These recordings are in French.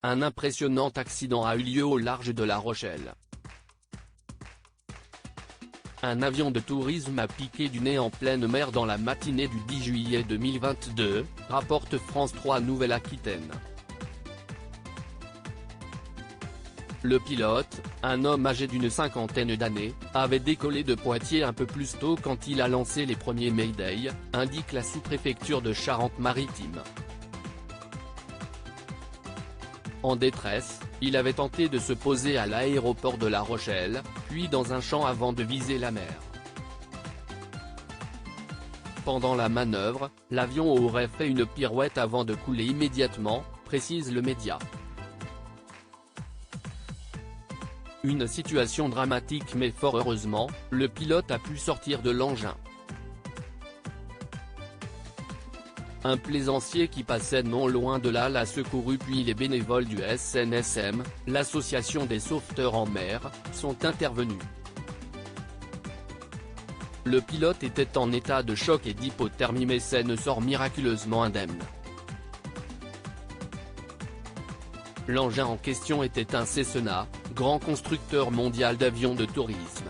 un impressionnant accident a eu lieu au large de La Rochelle. Un avion de tourisme a piqué du nez en pleine mer dans la matinée du 10 juillet 2022, rapporte France 3 Nouvelle-Aquitaine. Le pilote, un homme âgé d'une cinquantaine d'années, avait décollé de Poitiers un peu plus tôt quand il a lancé les premiers Mayday, indique la sous-préfecture de Charente-Maritime. En détresse, il avait tenté de se poser à l'aéroport de La Rochelle, puis dans un champ avant de viser la mer. Pendant la manœuvre, l'avion aurait fait une pirouette avant de couler immédiatement, précise le média. Une situation dramatique mais fort heureusement, le pilote a pu sortir de l'engin. Un plaisancier qui passait non loin de là l'a secouru puis les bénévoles du SNSM, l'association des sauveteurs en mer, sont intervenus. Le pilote était en état de choc et d'hypothermie mais ne sort miraculeusement indemne. L'engin en question était un Cessna, grand constructeur mondial d'avions de tourisme.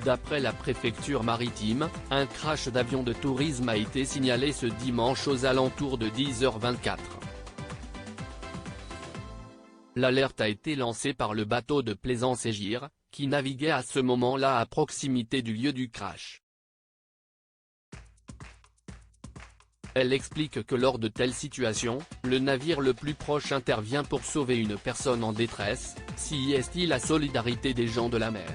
D'après la préfecture maritime, un crash d'avion de tourisme a été signalé ce dimanche aux alentours de 10h24. L'alerte a été lancée par le bateau de plaisance Égir, qui naviguait à ce moment-là à proximité du lieu du crash. Elle explique que lors de telles situations, le navire le plus proche intervient pour sauver une personne en détresse, si est la solidarité des gens de la mer.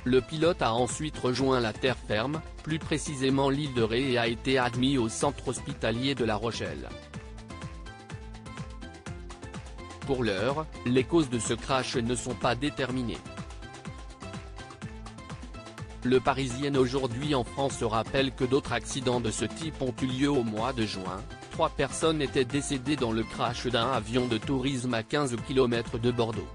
Le pilote a ensuite rejoint la terre ferme, plus précisément l'île de Ré et a été admis au centre hospitalier de La Rochelle. Pour l'heure, les causes de ce crash ne sont pas déterminées. Le Parisien aujourd'hui en France rappelle que d'autres accidents de ce type ont eu lieu au mois de juin, 3 personnes étaient décédées dans le crash d'un avion de tourisme à 15 km de Bordeaux.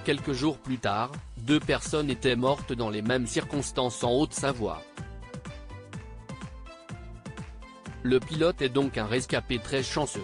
Quelques jours plus tard, 2 personnes étaient mortes dans les mêmes circonstances en Haute-Savoie. Le pilote est donc un rescapé très chanceux.